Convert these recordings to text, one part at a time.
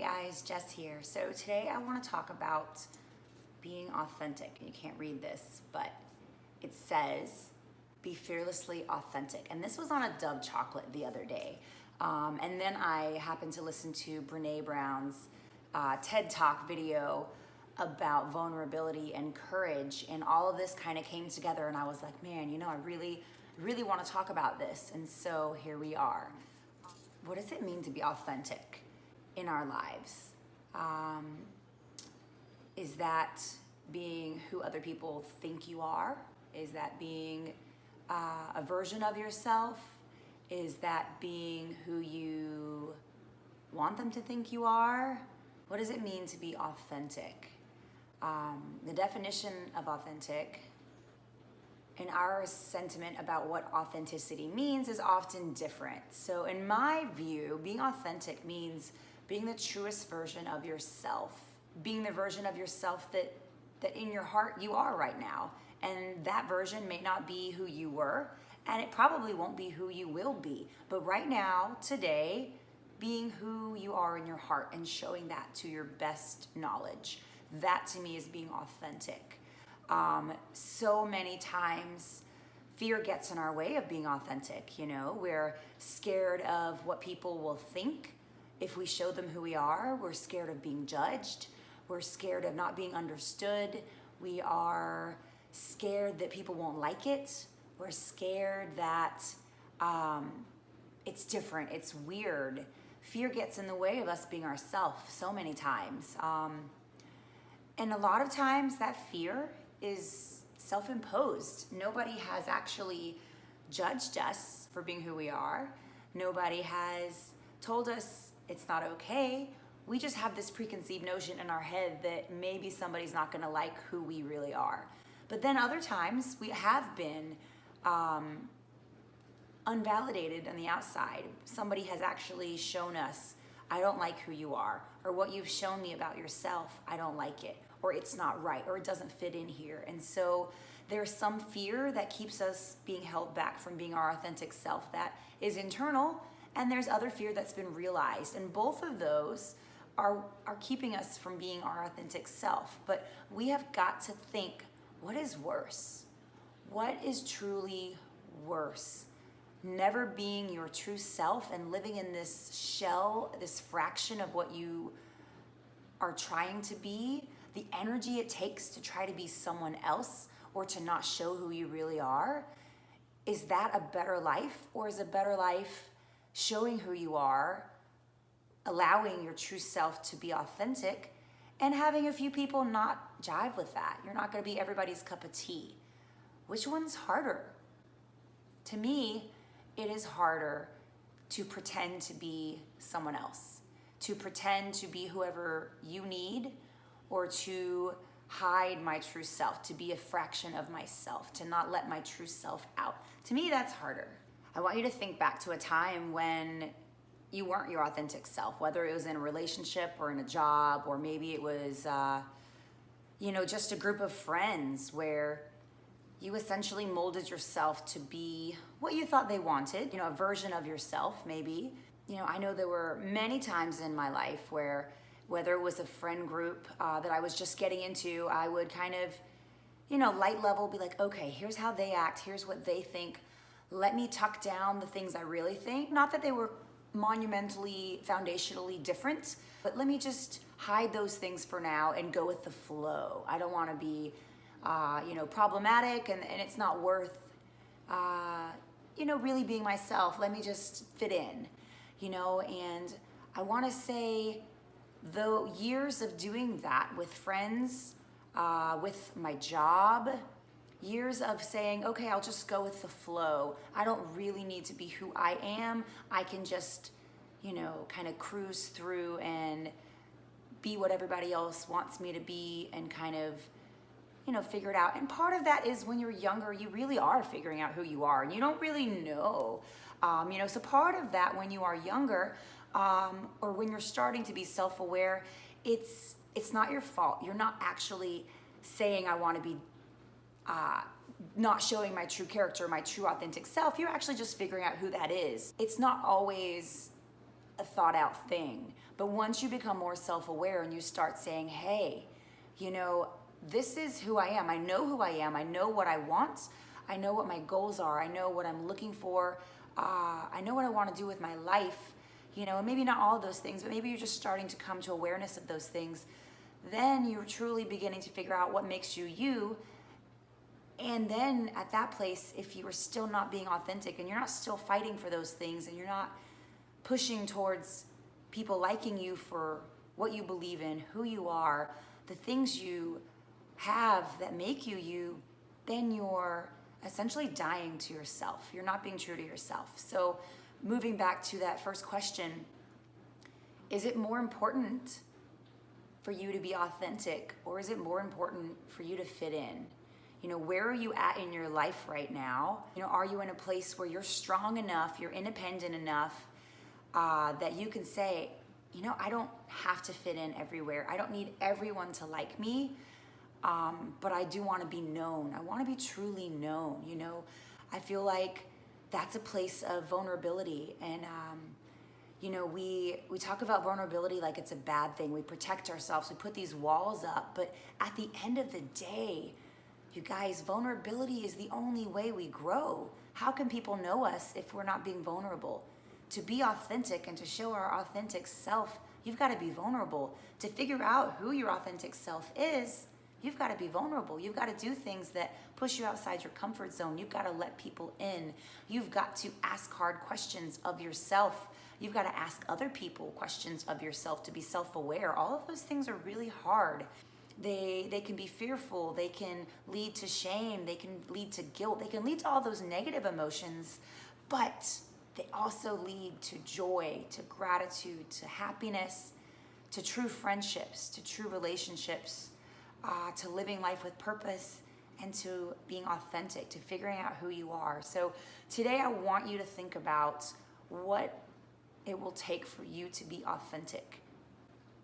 guys, Jess here. So today I want to talk about being authentic. You can't read this, but it says, be fearlessly authentic. And this was on a Dove chocolate the other day. And then I happened to listen to Brene Brown's TED Talk video about vulnerability and courage, and all of this kind of came together, and I was like, man, you know, I really want to talk about this. And so here we are. What does it mean to be authentic in our lives? Is that being who other people think you are? Is that being a version of yourself? Is that being who you want them to think you are? What does it mean to be authentic? The definition of authentic and our sentiment about what authenticity means is often different. So in my view, being authentic means being the truest version of yourself, being the version of yourself that in your heart you are right now. And that version may not be who you were, and it probably won't be who you will be. But right now, today, being who you are in your heart and showing that to your best knowledge, that to me is being authentic. So many times fear gets in our way of being authentic. You know, we're scared of what people will think if we show them who we are. We're scared of being judged. We're scared of not being understood. We are scared that people won't like it. We're scared that it's different, it's weird. Fear gets in the way of us being ourselves so many times. And a lot of times that fear is self-imposed. Nobody has actually judged us for being who we are. Nobody has told us it's not okay. We just have this preconceived notion in our head that maybe somebody's not gonna like who we really are. But then other times we have been unvalidated on the outside. Somebody has actually shown us, I don't like who you are, or what you've shown me about yourself, I don't like it, or it's not right, or it doesn't fit in here. And so there's some fear that keeps us being held back from being our authentic self that is internal, and there's other fear that's been realized. And both of those are keeping us from being our authentic self. But we have got to think, what is worse? What is truly worse? Never being your true self and living in this shell, this fraction of what you are trying to be, the energy it takes to try to be someone else or to not show who you really are. Is that a better life, or is a better life showing who you are, allowing your true self to be authentic, and having a few people not jive with that? You're not going to be everybody's cup of tea. Which one's harder? To me, it is harder to pretend to be someone else, to pretend to be whoever you need, or to hide my true self, to be a fraction of myself, to not let my true self out. To me, that's harder. I want you to think back to a time when you weren't your authentic self, whether it was in a relationship or in a job, or maybe it was, just a group of friends where you essentially molded yourself to be what you thought they wanted, a version of yourself maybe. I know there were many times in my life where, whether it was a friend group that I was just getting into, I would kind of, light level be like, okay, here's how they act, here's what they think. Let me tuck down the things I really think. Not that they were monumentally, foundationally different, but let me just hide those things for now and go with the flow. I don't want to be problematic, and it's not worth, really being myself. Let me just fit in, and I want to say the years of doing that with friends, with my job, years of saying, okay, I'll just go with the flow. I don't really need to be who I am. I can just, kind of cruise through and be what everybody else wants me to be, and kind of, figure it out. And part of that is when you're younger, you really are figuring out who you are, and you don't really know. So part of that when you are younger, or when you're starting to be self-aware, it's not your fault. You're not actually saying, I want to be not showing my true character, my true authentic self. You're actually just figuring out who that is. It's not always a thought out thing. But once you become more self-aware and you start saying, hey, you know, this is who I am. I know who I am. I know what I want. I know what my goals are. I know what I'm looking for. I know what I want to do with my life. You know, and maybe not all of those things, but maybe you're just starting to come to awareness of those things. Then you're truly beginning to figure out what makes you you. And then at that place, if you are still not being authentic and you're not still fighting for those things and you're not pushing towards people liking you for what you believe in, who you are, the things you have that make you you, then you're essentially dying to yourself. You're not being true to yourself. So moving back to that first question, is it more important for you to be authentic, or is it more important for you to fit in? You know, where are you at in your life right now? You know, are you in a place where you're strong enough, you're independent enough that you can say, you know, I don't have to fit in everywhere. I don't need everyone to like me, but I do want to be known. I want to be truly known. You know, I feel like that's a place of vulnerability. And, you know, we talk about vulnerability like it's a bad thing. We protect ourselves. We put these walls up. But at the end of the day, you guys, vulnerability is the only way we grow. How can people know us if we're not being vulnerable? To be authentic and to show our authentic self, you've got to be vulnerable. To figure out who your authentic self is, you've got to be vulnerable. You've got to do things that push you outside your comfort zone. You've got to let people in. You've got to ask hard questions of yourself. You've got to ask other people questions of yourself to be self-aware. All of those things are really hard. They can be fearful. They can lead to shame. They can lead to guilt. They can lead to all those negative emotions, but they also lead to joy, to gratitude, to happiness, to true friendships, to true relationships, to living life with purpose, and to being authentic, to figuring out who you are. So today I want you to think about what it will take for you to be authentic.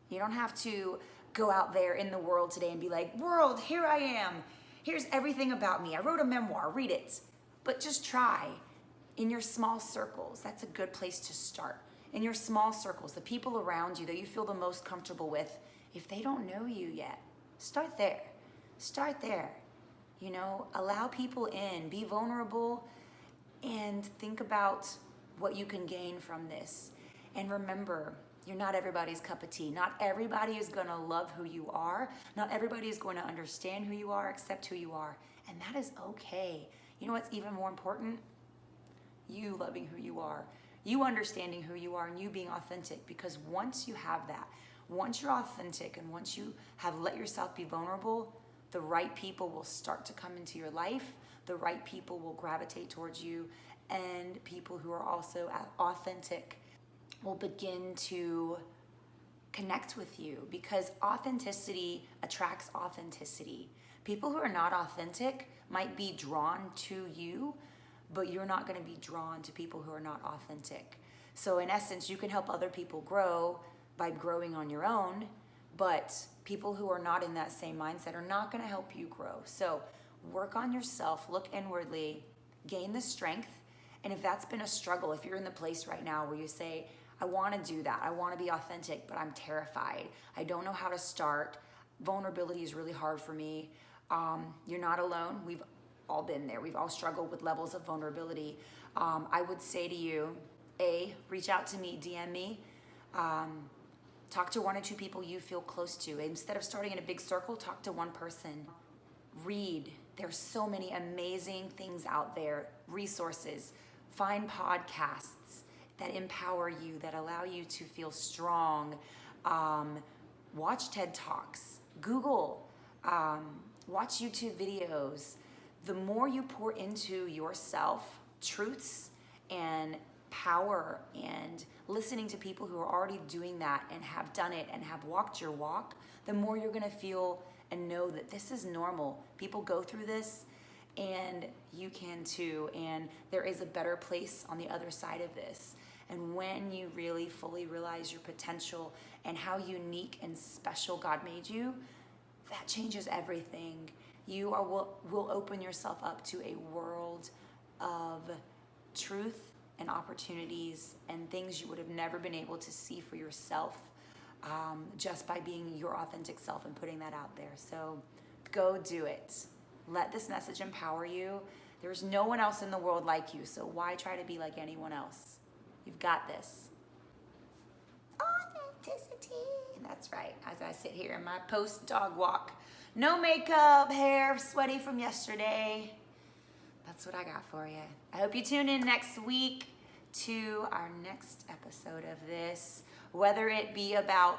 You don't have to go out there in the world today and be like, world, here I am. Here's everything about me. I wrote a memoir, read it. But just try in your small circles. That's a good place to start. In your small circles, the people around you that you feel the most comfortable with, if they don't know you yet, start there. Start there. You know, allow people in, be vulnerable, and think about what you can gain from this. And remember, you're not everybody's cup of tea. Not everybody is going to love who you are. Not everybody is going to understand who you are, accept who you are. And that is okay. You know what's even more important? You loving who you are. You understanding who you are and you being authentic. Because once you have that, once you're authentic and once you have let yourself be vulnerable, the right people will start to come into your life. The right people will gravitate towards you. And people who are also authentic will begin to connect with you, because authenticity attracts authenticity. People who are not authentic might be drawn to you, but you're not going to be drawn to people who are not authentic. So in essence, you can help other people grow by growing on your own, but people who are not in that same mindset are not going to help you grow. So work on yourself, look inwardly, gain the strength. And if that's been a struggle, if you're in the place right now where you say, I want to do that, I want to be authentic, but I'm terrified, I don't know how to start, vulnerability is really hard for me, you're not alone. We've all been there. We've all struggled with levels of vulnerability. I would say to you, reach out to me, DM me, talk to one or two people you feel close to. Instead of starting in a big circle, talk to one person. Read. There's so many amazing things out there, resources. Find podcasts that empower you, that allow you to feel strong. Watch TED Talks. Google. Watch YouTube videos. The more you pour into yourself, truths and power, and listening to people who are already doing that and have done it and have walked your walk, the more you're going to feel and know that this is normal. People go through this, and you can too. And there is a better place on the other side of this. And when you really fully realize your potential and how unique and special God made you, that changes everything. You will open yourself up to a world of truth and opportunities and things you would have never been able to see for yourself, just by being your authentic self and putting that out there. So go do it. Let this message empower you. There's no one else in the world like you, so why try to be like anyone else? You've got this. Authenticity. That's right. As I sit here in my post dog walk, no makeup, hair sweaty from yesterday. That's what I got for you. I hope you tune in next week to our next episode of this, whether it be about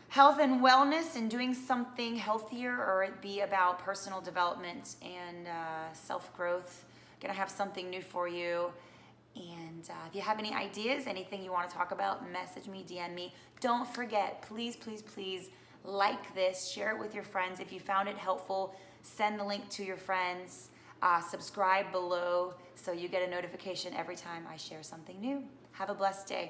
health and wellness and doing something healthier, or it be about personal development and self-growth. Gonna have something new for you. And if you have any ideas, anything you want to talk about, message me, DM me. Don't forget, please, please, please like this, share it with your friends. If you found it helpful, send the link to your friends. Subscribe below so you get a notification every time I share something new. Have a blessed day.